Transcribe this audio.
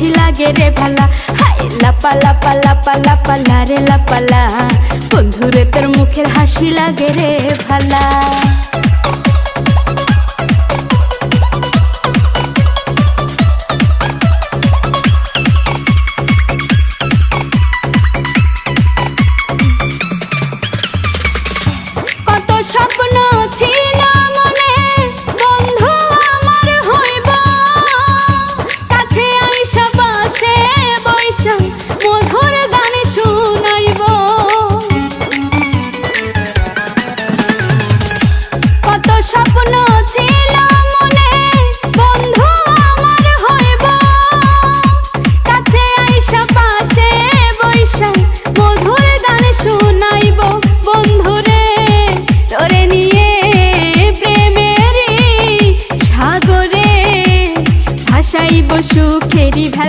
হাসি লাগে রে ভালা। হাই লাপা লাপা লাপা লাপা লারে লাপালা, বন্ধুরে তোর মুখের হাসি লাগে রে ভালা। স্বপ্ন ছিল মনে বন্ধু আমার হইব, কাছে আইসা পাশে বৈশা মধুর গান শুনাইব। কত স্বপ্ন ছিল মনে বন্ধু আমার হইব, কাছে আইসা পাশে বৈশা মধুর গান শুনাইব। বন্ধুরে তোরে নিয়ে প্রেমেরই সাগরে ভাসাইব সুখেরই ভেলা।